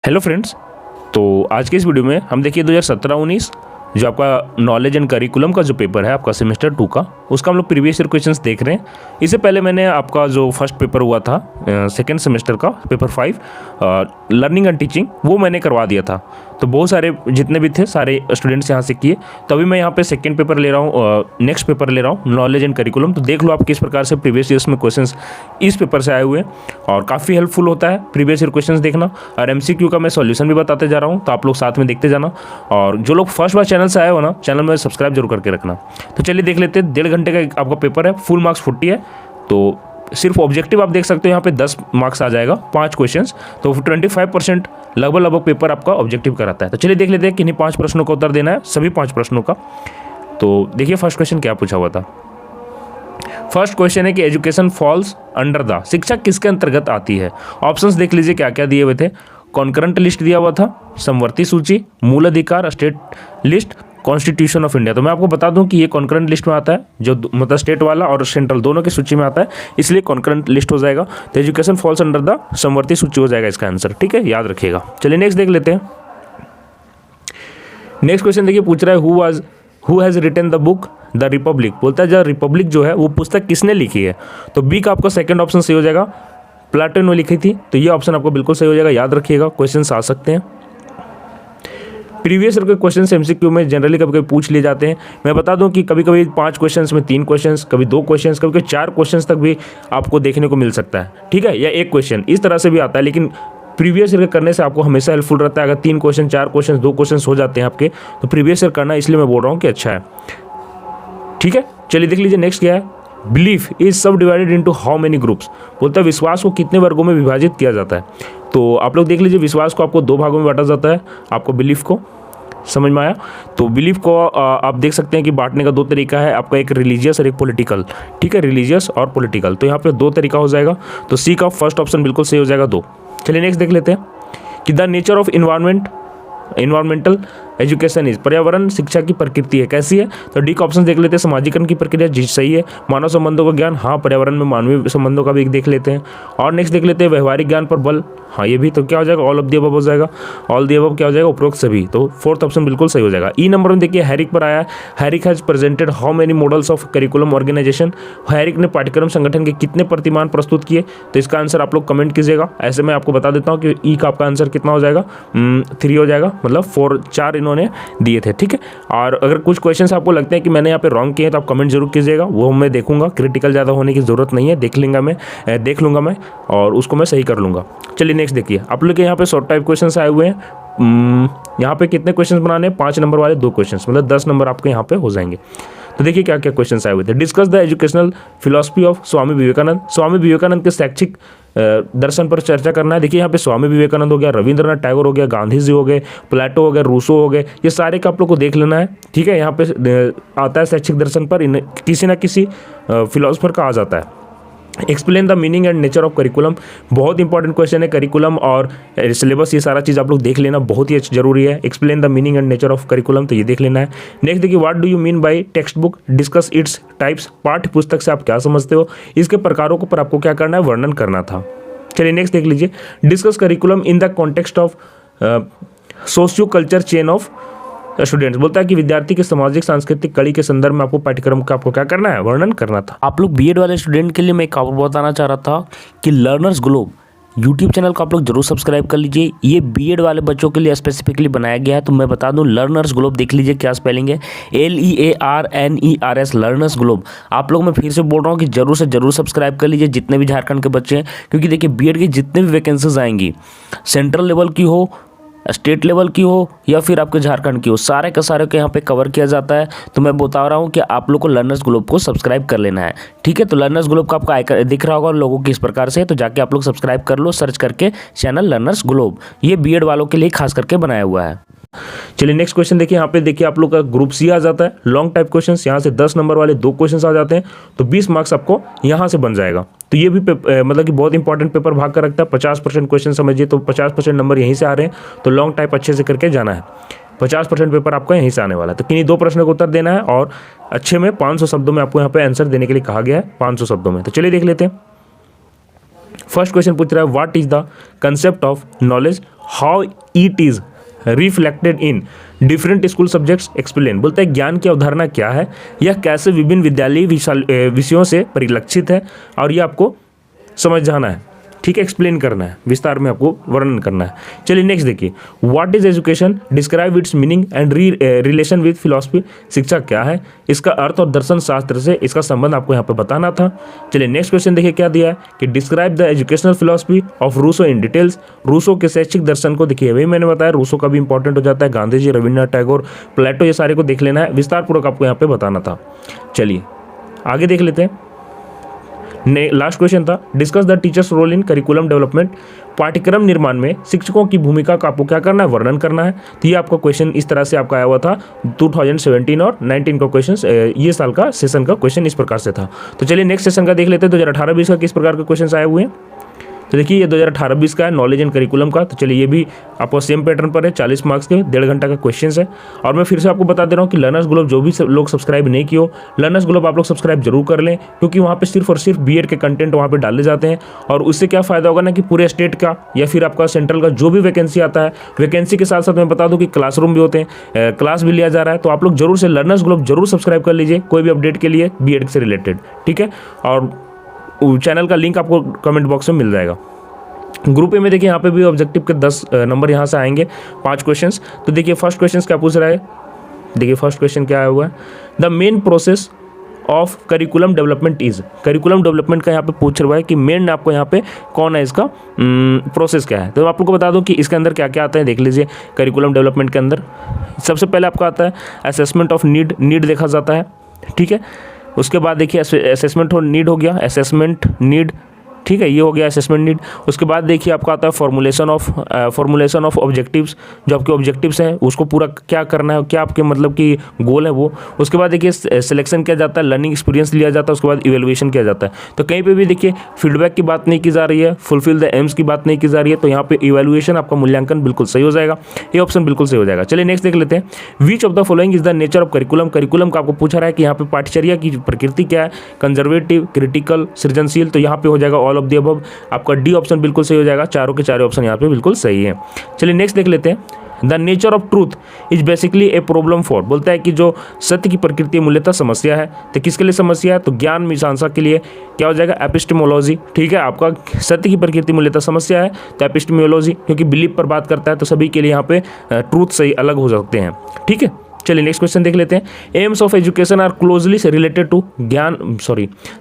Hello friends. तो आज के इस वीडियो में हम देखिए 2017-19 जो आपका नॉलेज एंड करिकुलम का जो पेपर है आपका सेमेस्टर 2 का, उसका हम लोग प्रीवियस ईयर क्वेश्चंस देख रहे हैं। इससे पहले मैंने आपका जो फर्स्ट पेपर हुआ था सेकेंड सेमेस्टर का पेपर 5 लर्निंग एंड टीचिंग, वो मैंने करवा दिया था। तो बहुत सारे जितने भी थे सारे स्टूडेंट्स यहाँ से किए। तो अभी मैं यहाँ पे सेकेंड पेपर ले रहा हूँ, नेक्स्ट पेपर ले रहा हूँ नॉलेज एंड करिकुलम। तो देख लो आप किस प्रकार से प्रीवियस ईयर्स में क्वेश्चंस इस पेपर से आए हुए हैं और काफ़ी हेल्पफुल होता है प्रीवियस ईयर क्वेश्चंस देखना। और एमसीक्यू का मैं सॉल्यूशन भी बताते जा रहा हूँ, तो आप लोग साथ में देखते जाना। और जो लोग फर्स्ट बार चैनल से आए हो ना, चैनल में सब्सक्राइब जरूर करके रखना। तो चलिए देख लेते हैं। 1.5 घंटे का आपका पेपर है, फुल मार्क्स 40 है। तो सिर्फ ऑब्जेक्टिव आप देख सकते हो यहाँ पे 10 मार्क्स आ जाएगा, 5 क्वेश्चंस। तो 25% लगभग पेपर आपका ऑब्जेक्टिव का रहता है। तो चलिए देख लेते हैं किन्हीं 5 प्रश्नों का उत्तर देना है, सभी 5 प्रश्नों का। तो देखिए फर्स्ट क्वेश्चन क्या पूछा हुआ था। फर्स्ट क्वेश्चन है कि एजुकेशन फॉल्स अंडर द, शिक्षा किसके अंतर्गत आती है। ऑप्शंस देख लीजिए क्या क्या दिए हुए थे। कॉन्करेंट लिस्ट दिया हुआ था, समवर्ती सूची, मूल अधिकार, state list, constitution of India. तो मैं आपको बता दूं कि ये कॉन्करेंट लिस्ट में आता है, जो मतलब स्टेट वाला और सेंट्रल दोनों की सूची में आता है, इसलिए कॉन्करेंट लिस्ट हो जाएगा। तो एजुकेशन फॉल्स अंडर द समवर्ती सूची हो जाएगा इसका आंसर, ठीक है, याद रखिएगा। चलिए नेक्स्ट देख लेते हैं। नेक्स्ट क्वेश्चन देखिए पूछ रहा है who has written the book the republic. बोलता है द रिपब्लिक जो है वो पुस्तक किसने लिखी है। तो बी का आपका सेकंड ऑप्शन सही हो जाएगा, प्लेटो ने लिखी थी। तो ये ऑप्शन आपको बिल्कुल सही हो जाएगा, याद रखिएगा, क्वेश्चन आ सकते हैं। प्रीवियस ईयर के क्वेश्चन एमसीक्यू में जनरली कभी कभी पूछ लिए जाते हैं। मैं बता दूं कि कभी कभी 5 क्वेश्चंस में 3 क्वेश्चंस, कभी 2 क्वेश्चंस, कभी कभी 4 क्वेश्चंस तक भी आपको देखने को मिल सकता है, ठीक है, या 1 क्वेश्चन, इस तरह से भी आता है। लेकिन प्रीवियस ईयर करने से आपको हमेशा हेल्पफुल रहता है। अगर 3 क्वेश्चन, 4 क्वेश्चन, 2 क्वेश्चन हो जाते हैं आपके, तो प्रीवियस ईयर करना, इसलिए मैं बोल रहा हूँ कि अच्छा है, ठीक है। चलिए देख लीजिए नेक्स्ट क्या है। बिलीफ इज सब divided into how many groups. बोलता है विश्वास को कितने वर्गों में विभाजित किया जाता है। तो आप लोग देख लीजिए, विश्वास को आपको 2 भागों में बांटा जाता है। आपको बिलीफ को समझ में आया। तो बिलीफ को आप देख सकते हैं कि बांटने का 2 तरीका है आपका, एक रिलीजियस और एक पॉलिटिकल, ठीक है, रिलीजियस और पॉलिटिकल। तो यहाँ पे 2 तरीका हो जाएगा। तो सी का फर्स्ट ऑप्शन बिल्कुल सही हो जाएगा 2। चलिए नेक्स्ट देख लेते हैं कि the nature of environmental education is, पर्यावरण शिक्षा की प्रकृति है, कैसी है। तो डी का ऑप्शन देख लेते हैं, समाजीकरण की प्रक्रिया, जी सही है। मानव संबंधों का ज्ञान, हाँ, पर्यावरण में मानवीय संबंधों का भी देख लेते हैं। और नेक्स्ट देख लेते हैं व्यवहारिक ज्ञान पर बल, हाँ ये भी। तो क्या हो जाएगा, ऑल ऑफ द अबव हो जाएगा। ऑल द अबव क्या हो जाएगा, उपरोक्त सभी। तो फोर्थ ऑप्शन बिल्कुल सही हो जाएगा। ई नंबर में देखिए हैरिक पर आया है। Herrick has presented how many models of curriculum organisation. Herrick ने पाठ्यक्रम संगठन के कितने प्रतिमान प्रस्तुत किए। तो इसका आंसर आप लोग कमेंट कीजिएगा। ऐसे मैं आपको बता देता हूँ कि ई का आपका आंसर कितना हो जाएगा, 3 हो जाएगा, मतलब 4 इन्होंने दिए थे, ठीक है। और अगर कुछ क्वेश्चंस आपको लगते हैं कि मैंने यहाँ पे रॉन्ग किए हैं, तो आप कमेंट जरूर कीजिएगा, वो मैं देखूंगा। क्रिटिकल ज़्यादा होने की जरूरत नहीं है, देख लूँगा मैं और उसको मैं सही कर लूँगा। चलिए नेक्स्ट देखिए, आप लोग के यहाँ पे शॉर्ट टाइप क्वेश्चंस आए हुए हैं। यहाँ पे कितने क्वेश्चंस बनाने हैं, 5 नंबर वाले 2 क्वेश्चंस, मतलब 10 नंबर आपके यहाँ पे हो जाएंगे। तो देखिए क्या क्या क्वेश्चंस आए हुए थे। Discuss the educational philosophy of Swami Vivekananda. Swami Vivekananda के शैक्षिक दर्शन पर चर्चा करना है। देखिए यहाँ पे स्वामी विवेकानंद हो गया, रविंद्रनाथ टैगोर हो गया, गांधी जी हो गए, प्लेटो हो गया, रूसो हो गए, ये सारे का आप लोग को देख लेना है, ठीक है। यहाँ पे आता है शैक्षिक दर्शन पर किसी ना किसी फिलोसफर का आ जाता है। Explain the meaning and nature of curriculum, बहुत इंपॉर्टेंट क्वेश्चन है। करिकुलम और सिलेबस, ये सारा चीज़ आप लोग देख लेना, बहुत ही जरूरी है। Explain the meaning and nature of curriculum, तो ये देख लेना है। नेक्स्ट देखिए, what do you mean by text book, discuss its types, पाठ्य पुस्तक से आप क्या समझते हो, इसके प्रकारों को पर आपको क्या करना है, वर्णन करना था। चलिए नेक्स्ट देख लीजिए, discuss curriculum in the context of socio culture chain of students. बोलता है कि विद्यार्थी के सामाजिक सांस्कृतिक कड़ी के संदर्भ में आपको पाठ्यक्रम का आपको क्या करना है, वर्णन करना था। आप लोग बीएड वाले स्टूडेंट के लिए मैं एक और बताना चाह रहा था कि लर्नर्स ग्लोब यूट्यूब चैनल को आप लोग जरूर सब्सक्राइब कर लीजिए। ये बीएड वाले बच्चों के लिए स्पेसिफिकली बनाया गया है। तो मैं बता दूं, लर्नर्स ग्लोब देख लीजिए क्या स्पेलिंग है, LEARNERS, लर्नर्स ग्लोब। आप लोग मैं फिर से बोल रहा हूँ कि जरूर से जरूर सब्सक्राइब कर लीजिए, जितने भी झारखंड के बच्चे हैं, क्योंकि देखिए बीएड की जितने भी वैकेंसीज आएंगी, सेंट्रल लेवल की हो, स्टेट लेवल की हो या फिर आपके झारखंड की हो, सारे का सारे को यहाँ पे कवर किया जाता है। तो मैं बता रहा हूँ कि आप लोग को लर्नर्स ग्लोब को सब्सक्राइब कर लेना है, ठीक है। तो लर्नर्स ग्लोब का आपका आइकन दिख रहा होगा लोगों की इस प्रकार से, तो जाके आप लोग सब्सक्राइब कर लो, सर्च करके चैनल लर्नर्स ग्लोब। ये बीएड वालों के लिए खास करके बनाया हुआ है। चलिए नेक्स्ट क्वेश्चन देखिए, यहाँ पे देखिए आप लोग का ग्रुप सी आ जाता है, लॉन्ग टाइप क्वेश्चंस। यहाँ से 10 नंबर वाले 2 क्वेश्चंस आ जाते हैं, तो 20 मार्क्स आपको यहाँ से बन जाएगा। तो ये भी मतलब कि बहुत इंपॉर्टेंट पेपर भाग कर रखता है। 50% क्वेश्चन समझिए, तो 50% नंबर यहीं से आ रहे हैं। तो लॉन्ग टाइप अच्छे से करके जाना है, 50% पेपर आपका यहीं से आने वाला है। तो किन्हीं 2 प्रश्नों का उत्तर देना है और अच्छे में 500 शब्दों में आपको यहाँ पे आंसर देने के लिए कहा गया है, 500 शब्दों में। तो चलिए देख लेते हैं। फर्स्ट क्वेश्चन पूछ रहा है what is the concept of knowledge, how it is reflected in different school subjects, explain. बोलता है ज्ञान की अवधारणा क्या है, यह कैसे विभिन्न विद्यालयी विषयों से परिलक्षित है, और यह आपको समझ जाना है, ठीक है, एक्सप्लेन करना है, विस्तार में आपको वर्णन करना है। चलिए नेक्स्ट देखिए, what is education, describe it's meaning and relation with philosophy. शिक्षा क्या है, इसका अर्थ और दर्शन शास्त्र से इसका संबंध आपको यहाँ पे बताना था। चलिए नेक्स्ट क्वेश्चन देखिए क्या दिया है कि describe the educational philosophy of Rousseau in details. Rousseau के शैक्षिक दर्शन को देखिए, वही मैंने बताया रूसो का भी इंपॉर्टेंट हो जाता है, गांधी जी, रविन्द्रनाथ टैगोर, प्लेटो, ये सारे को देख लेना है, विस्तार पूर्वक आपको यहाँ पे बताना था। चलिए आगे देख लेते हैं। लास्ट क्वेश्चन था discuss the teacher's role in curriculum development. पाठ्यक्रम निर्माण में शिक्षकों की भूमिका का आपको क्या करना है, वर्णन करना है। तो ये आपका क्वेश्चन इस तरह से आपका आया हुआ था 2017 और 19 का क्वेश्चन, ये साल का सेशन का क्वेश्चन इस प्रकार से था। तो चलिए नेक्स्ट सेशन का देख लेते हैं 2018-20 का किस प्रकार के क्वेश्चन आए हुए हैं। तो देखिए ये 2018-20 का है, नॉलेज एंड करिकुलम का। तो चलिए ये भी आपको सेम पैटर्न पर है, 40 मार्क्स के 1.5 घंटा का क्वेश्चन है। और मैं फिर से आपको बता दे रहा हूँ कि लर्नर्स ग्लोब जो भी लोग सब्सक्राइब नहीं किए हो, लर्नर्स ग्लोब आप लोग सब्सक्राइब जरूर कर लें, क्योंकि वहाँ पे सिर्फ और सिर्फ बीएड के कंटेंट वहाँ पे डाले जाते हैं। और उससे क्या फायदा होगा ना कि पूरे स्टेट का या फिर आपका सेंट्रल का जो भी वैकेंसी आता है, वैकेंसी के साथ साथ मैं बता दूँ कि क्लासरूम भी होते हैं, क्लास भी लिया जा रहा है। तो आप लोग जरूर से लर्नर्स ग्लोब जरूर सब्सक्राइब कर लीजिए कोई भी अपडेट के लिए बीएड से रिलेटेड, ठीक है। और चैनल का लिंक आपको कमेंट बॉक्स में मिल जाएगा। ग्रुप ए में देखिए यहाँ पे भी ऑब्जेक्टिव के 10 नंबर यहाँ से आएंगे, 5 क्वेश्चंस। तो देखिए फर्स्ट क्वेश्चन क्या पूछ रहा है, देखिए फर्स्ट क्वेश्चन क्या आया हुआ है, the main process of curriculum development is. Curriculum development का यहाँ पे पूछ रहा है कि मेन आपको यहाँ पे कौन है, इसका प्रोसेस क्या है। तो आप लोग को बता दूं कि इसके अंदर क्या क्या आता है, देख लीजिए। करिकुलम डेवलपमेंट के अंदर सबसे पहले आपका आता है असेसमेंट ऑफ नीड देखा जाता है, ठीक है। उसके बाद देखिए असेसमेंट नीड हो गया, असेसमेंट नीड, ठीक है, ये हो गया असेसमेंट नीड। उसके बाद देखिए आपका आता है फॉर्मुलेशन ऑफ ऑब्जेक्टिव्स, जो आपके ऑब्जेक्टिव्स हैं उसको पूरा क्या करना है, क्या आपके मतलब कि गोल है वो। उसके बाद देखिए सिलेक्शन किया जाता है, लर्निंग एक्सपीरियंस लिया जाता है, उसके बाद इवेलुएशन किया जाता है। तो कहीं पे भी देखिए फीडबैक की बात नहीं की जा रही है, फुलफिल द एम्स की बात नहीं की जा रही है, तो यहाँ पे इवेलुएशन आपका मूल्यांकन बिल्कुल सही हो जाएगा, ये ऑप्शन बिल्कुल सही हो जाएगा। चलिए नेक्स्ट देख लेते हैं, विच of the following is the nature of curriculum. Curriculum का आपको पूछा रहा है कि यहाँ पे पाठ्यचर्या की प्रकृति क्या है, कंजर्वेटिव, क्रिटिकल, सृजनशील। तो यहाँ पे हो जाएगा ऑल ऑफ द अबव, आपका डी ऑप्शन बिल्कुल सही हो जाएगा, चारों के चारों ऑप्शन यहाँ पे बिल्कुल सही है। चलिए नेक्स्ट देख लेते हैं, the nature of truth is basically a problem for. बोलता है कि जो सत्य की प्रकृति मूल्यतः समस्या है। तो किसके लिए समस्या है, तो ज्ञान मीमांसा के लिए क्या हो जाएगा, एपिस्टेमोलॉजी, ठीक है। आपका सत्य की प्रकृति मूल्यतः समस्या है तो एपिस्टेमोलॉजी, क्योंकि बिलीफ पर बात करता है, तो सभी के लिए यहाँ पे ट्रूथ सही अलग हो सकते हैं, ठीक है। चलिए नेक्स्ट क्वेश्चन देख लेते हैं, aims of education are closely related to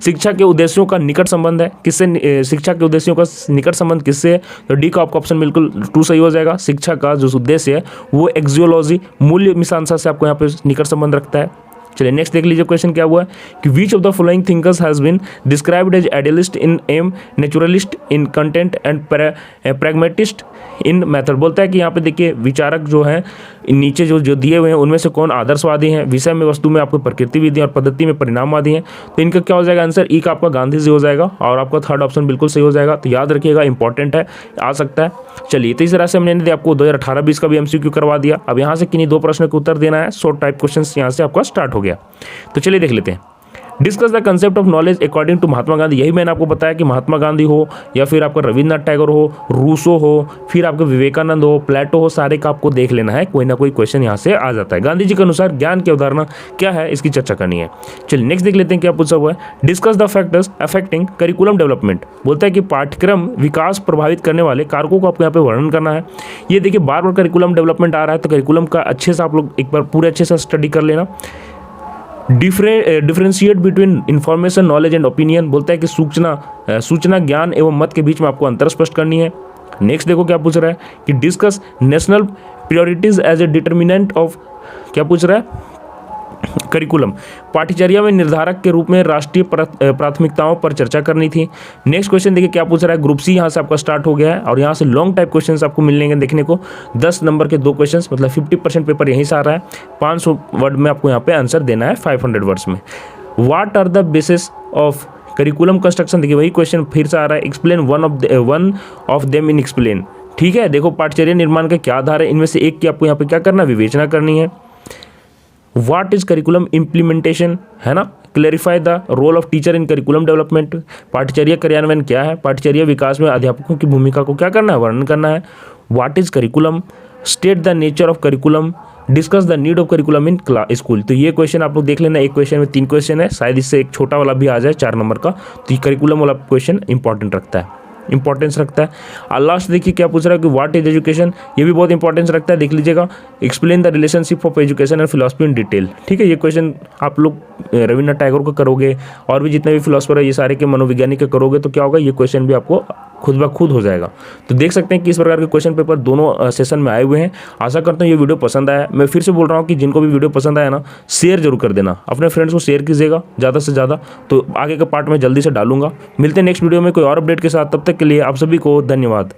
शिक्षा के उद्देश्यों का निकट संबंध है किससे, शिक्षा के उद्देश्यों का निकट संबंध किससे है। तो डी का आपका ऑप्शन बिल्कुल 2 सही हो जाएगा। शिक्षा का जो उद्देश्य है वो एक्सियोलॉजी, मूल्य मीमांसा से आपको यहाँ पे निकट संबंध रखता है। चलिए नेक्स्ट देख लीजिए क्वेश्चन क्या हुआ है कि which of the following thinkers has been described as idealist in aim, naturalist in content and pragmatist in method. बोलता है कि यहाँ पे देखिए विचारक जो है नीचे जो दिए हुए हैं उनमें से कौन आदर्शवादी हैं, विषय में वस्तु में आपको प्रकृतिविधि और पद्धति में परिणामवादी हैं। तो इनका क्या हो जाएगा आंसर, ई का आपका गांधी जी हो जाएगा, और आपका थर्ड ऑप्शन बिल्कुल सही हो जाएगा। तो याद रखिएगा, इंपॉर्टेंट है, आ सकता है। चलिए तो इस तरह से हमने आपको 2018-20 का भी MCQ करवा दिया। अब यहाँ से किन्हीं 2 प्रश्न के उत्तर देना है, शॉर्ट टाइप क्वेश्चन यहाँ से आपका स्टार्ट हो गया। तो चलिए देख लेते हैं, discuss the concept of knowledge according to Mahatma Gandhi. यही मैंने आपको बताया कि महात्मा गांधी हो या फिर आपका रविन्द्रनाथ टैगोर हो, रूसो हो, फिर आपका विवेकानंद हो, प्लेटो हो, सारे का आपको देख लेना है, कोई ना कोई क्वेश्चन यहाँ से आ जाता है। गांधी जी के अनुसार ज्ञान की अवधारणा क्या है, इसकी चर्चा करनी है। चलिए नेक्स्ट देख लेते हैं क्या पूछा हुआ है, discuss the factors affecting curriculum development. बोलता है कि पाठ्यक्रम विकास प्रभावित करने वाले कारकों को आपको यहाँ पे वर्णन करना है। ये देखिए बार बार करिकुलम डेवलपमेंट आ रहा है, तो करिकुलम का अच्छे से आप लोग एक बार पूरे अच्छे से स्टडी कर लेना। Differentiate between information, knowledge and opinion. बोलता है कि सूचना ज्ञान एवं मत के बीच में आपको अंतर स्पष्ट करनी है। नेक्स्ट देखो क्या पूछ रहा है कि discuss national priorities as a determinant of, क्या पूछ रहा है, करिकुलम। पाठ्यचर्या में निर्धारक के रूप में राष्ट्रीय प्राथमिकताओं पर चर्चा करनी थी। नेक्स्ट क्वेश्चन देखिए क्या पूछ रहा है, ग्रुप सी यहाँ से आपका स्टार्ट हो गया है, और यहाँ से लॉन्ग टाइप क्वेश्चंस आपको मिलेंगे देखने को। 10 नंबर के 2 क्वेश्चंस, मतलब 50% पेपर यहीं से आ रहा है। 500 वर्ड में आपको यहाँ पे आंसर देना है 500 वर्ड्स में। What are the basis of curriculum construction, देखिए वही क्वेश्चन फिर से आ रहा है, explain one of them in explain. ठीक है, देखो पाठ्यचर्या निर्माण का क्या आधार है, इनमें से एक की आपको यहाँ पे क्या करना, विवेचना करनी है। व्हाट इज करिकुलम इम्प्लीमेंटेशन, है ना, clarify the role of teacher in curriculum development, पाठ्यचर्या कार्यान्वयन क्या है, पाठ्यचर्या विकास में अध्यापकों की भूमिका को क्या करना है, वर्णन करना है। What is curriculum, state the nature of curriculum, discuss the need of curriculum in school. तो ये क्वेश्चन आप लोग देख लेना, एक क्वेश्चन में 3 क्वेश्चन है, शायद इससे एक छोटा वाला भी आ जाए 4 नंबर का, तो ये करिकुलम वाला क्वेश्चन इंपॉर्टेंट रखता है। लास्ट देखिए क्या पूछ रहा है कि व्हाट इज एजुकेशन, ये भी बहुत इंपॉर्टेंस रखता है, देख लीजिएगा। Explain the relationship of education and philosophy in detail, ठीक है। ये क्वेश्चन आप लोग रविन्द्रनाथ टैगोर का करोगे और भी जितने भी फिलोसफर है ये सारे के मनोवैज्ञानिक का करोगे तो क्या होगा, ये क्वेश्चन भी आपको खुद ब खुद हो जाएगा। तो देख सकते हैं कि इस प्रकार के क्वेश्चन पेपर दोनों सेशन में आए हुए हैं। आशा करता हूँ ये वीडियो पसंद आया। मैं फिर से बोल रहा हूँ कि जिनको भी वीडियो पसंद आया ना, शेयर जरूर कर देना, अपने फ्रेंड्स को शेयर कीजिएगा ज़्यादा से ज़्यादा, तो आगे का पार्ट मैं जल्दी से डालूंगा। मिलते हैं नेक्स्ट वीडियो में कोई और अपडेट के साथ, तब तक के लिए आप सभी को धन्यवाद।